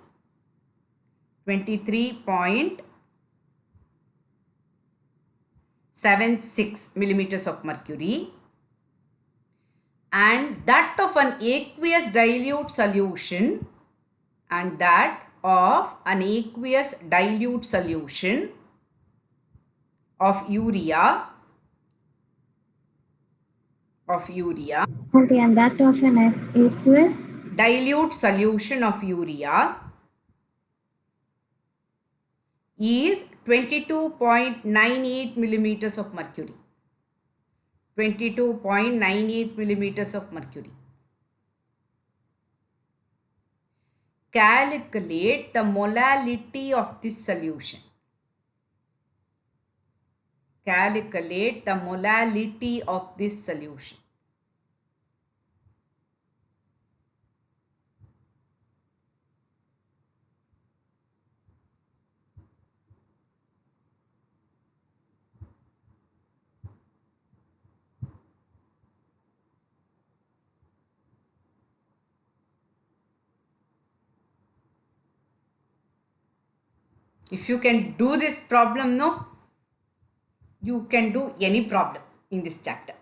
23.76 millimeters of mercury, and that of an aqueous dilute solution, of urea, Okay, and that of an aqueous. dilute solution of urea is 22.98 millimeters of mercury. 22.98 millimeters of mercury. Calculate the molality of this solution. Calculate the molality of this solution. If you can do this problem, no, you can do any problem in this chapter.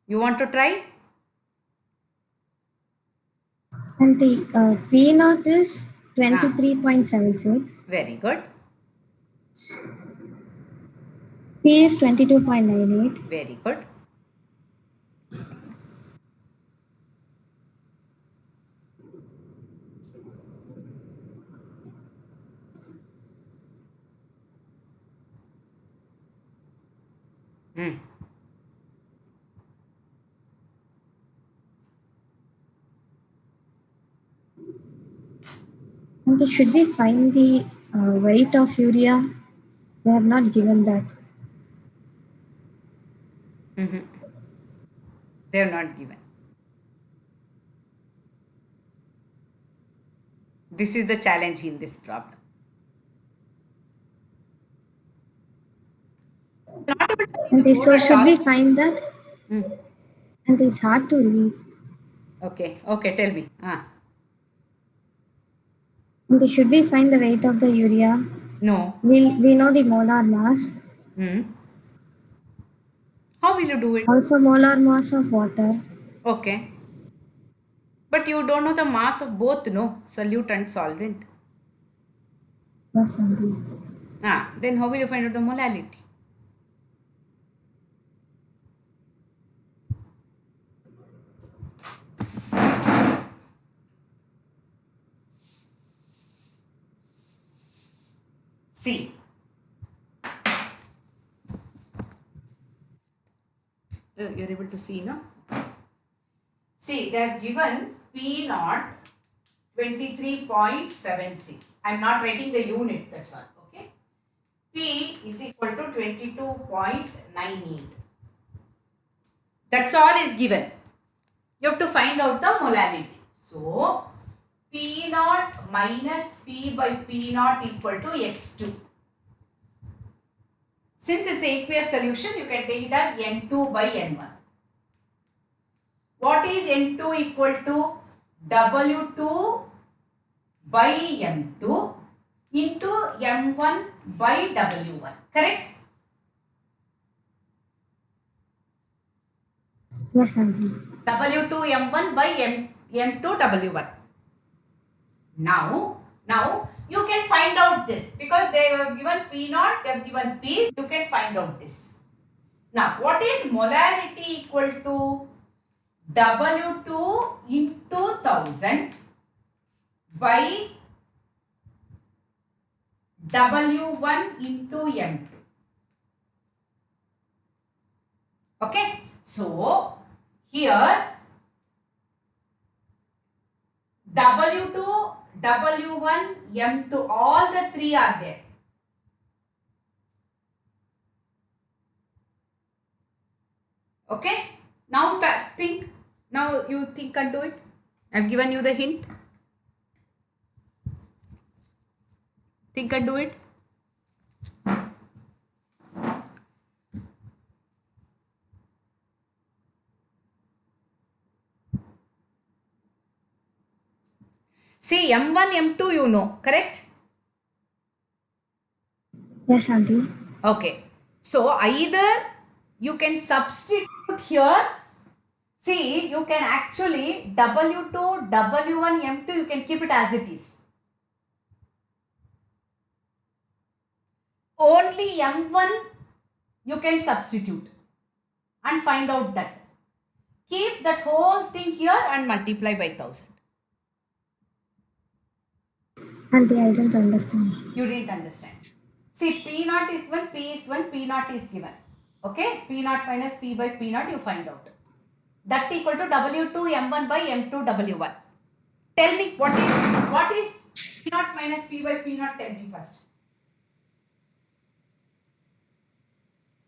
You want to try? And the P naught is 23.76. Very good. P is 22.98. Very good. And should we find the weight of urea? They have not given that. They are not given. This is the challenge in this problem. Not able to see And the board so at should all. we find that? And it's hard to read. Okay, tell me. And should we find the weight of the urea? No. We know the molar mass. How will you do it? Also molar mass of water. Okay. But you don't know the mass of both, no? Solute and solvent. Yes, indeed. Then how will you find out the molality? See. You're able to see, no? See, they have given P naught 23.76. I'm not writing the unit, that's all. Okay. P is equal to 22.98. That's all is given. You have to find out the molality. So, P naught minus P by P naught equal to X2. Since it's aqueous solution, you can take it as N2 by N1. What is N2 equal to? W2 by M2 into M1 by W1. Correct? Yes, indeed. W2 M1 by M2 W1. Now you can find out this because they have given P naught, they have given P. You can find out this. Now, what is molality equal to? W2 into 1000 by W1 into M2. Okay, so here W2, W1, M2, all the three are there. Okay, now think. Now you think and do it. I've given you the hint. Think and do it. See, M1, M2 you know, correct? Yes, auntie. Okay. So either you can substitute here. See, you can actually W2, W1, M2, you can keep it as it is. Only M1 you can substitute and find out that. Keep that whole thing here and multiply by 1000. Auntie, I don't understand. You didn't understand. See, P0 is given, P is given, P0 is given. Okay, P0 minus P by P0 you find out. That equal to W2 M1 by M2 W1. Tell me what is P0 minus P by P0, tell me first.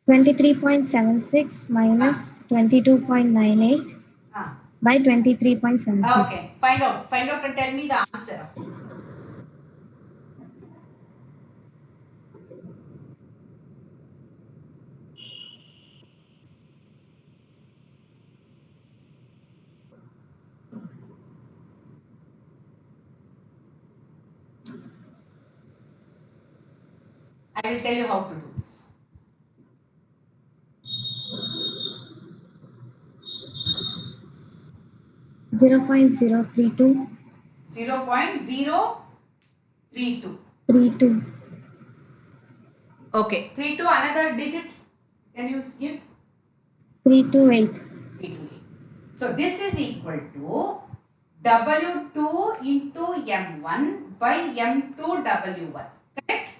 23.76 minus 22.98 by 23.76. Okay, find out and tell me the answer. I will tell you how to do this. Zero point zero 0.032. 32. Okay, 32 another digit. Can you give? 328. 328. So this is equal to W2 into M1 by M2 W1. Correct?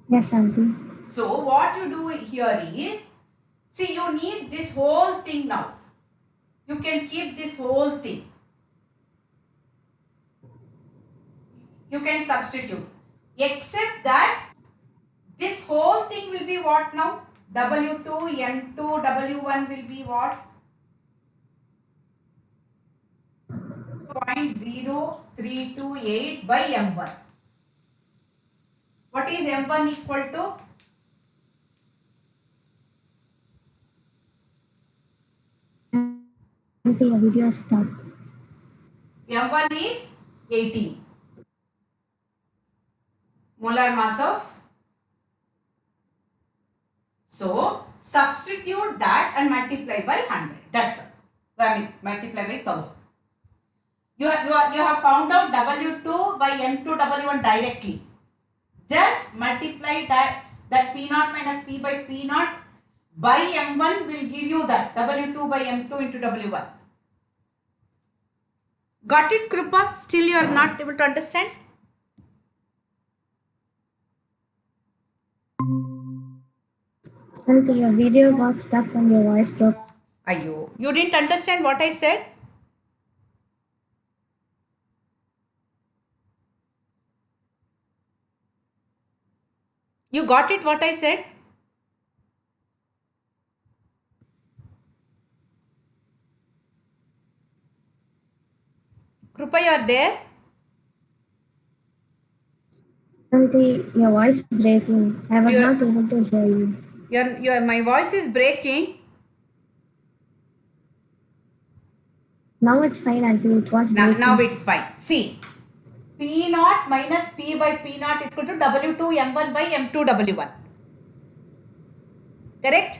Yes, auntie. So what you do here is, see, you need this whole thing now. You can keep this whole thing. You can substitute. Except that this whole thing will be what now? W2, M2, W1 will be what? 0.0328 by M1. What is M1 equal to? Auntie, your video stop. M1 is 18. Molar mass of. So substitute that and multiply by 100. That's all. I mean multiply by 1000. You have found out W2 by M2 W1 directly. Just multiply that P0 minus P by P0 by M1 will give you that W2 by M2 into W1. Got it, Krupa? Still you are not able to understand? Auntie, your video got stuck and your voice broke. Ayo, you didn't understand what I said? You got it what I said? Krupa, you are there? Auntie, your voice is breaking. I was not able to hear you. My voice is breaking. Now it's fine, Auntie. It was breaking. Now it's fine. See, P0 minus P by P0 is equal to W2 M1 by M2 W1. Correct?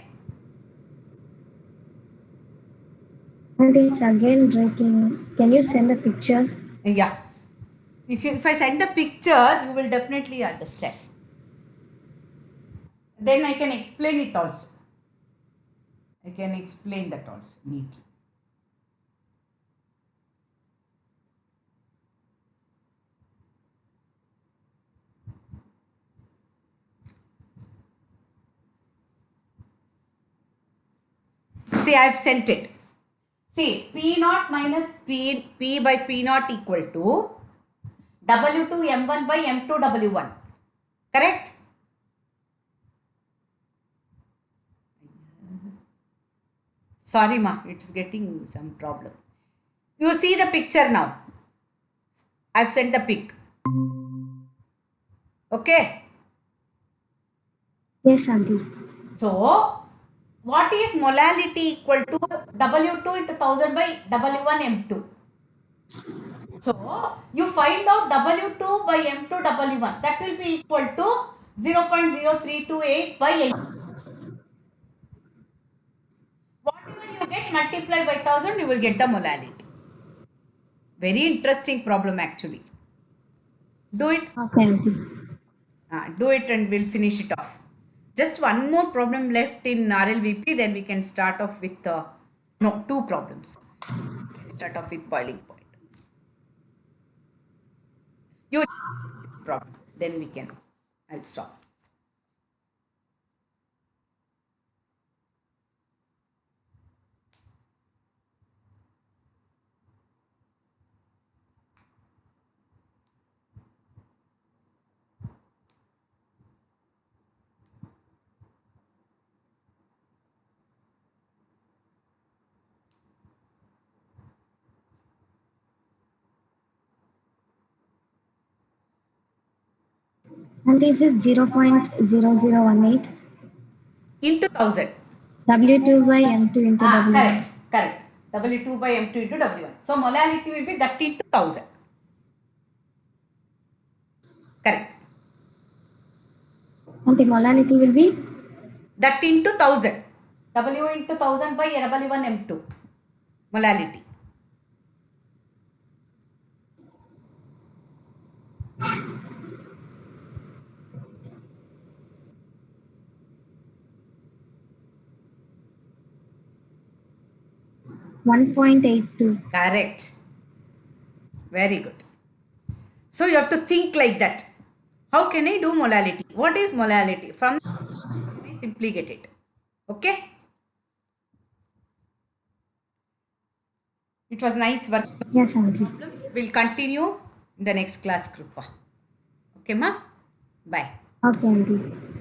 Auntie, it's again breaking. Can you send a picture? Yeah. If I send the picture, you will definitely understand. Then I can explain it also. I can explain that also neatly. See, I have sent it. See, P naught minus P by P naught equal to W2 M1 by M2 W1. Correct? Sorry, ma, it's getting some problem. You see the picture now. I've sent the pic. Okay. Yes, Auntie. So, what is molality equal to W2 into 1000 by W1 M2? So, you find out W2 by M2 W1. That will be equal to 0.0328 by 8. Whatever you get multiply by 1000, you will get the molality. Very interesting problem actually. Do it. Okay, Auntie. Do it and we'll finish it off. Just one more problem left in RLVP, then we can start off with, no, two problems. Start off with boiling point. You problem, then we can, I'll stop. Auntie, is it 0.0018? Into 1000. W2 by M2 into W1. Correct. W2 by M2 into W1. So molality will be that into 1000. Correct. Auntie, molality will be? That into 1000. W into 1000 by W1 M2. Molality. $1.82. Correct. Very good. So you have to think like that. How can I do molality? What is molality? From I simply get it. Okay? It was nice work. Yes, Auntie. We'll continue in the next class, Krupa. Okay, ma? Bye. Okay, Auntie.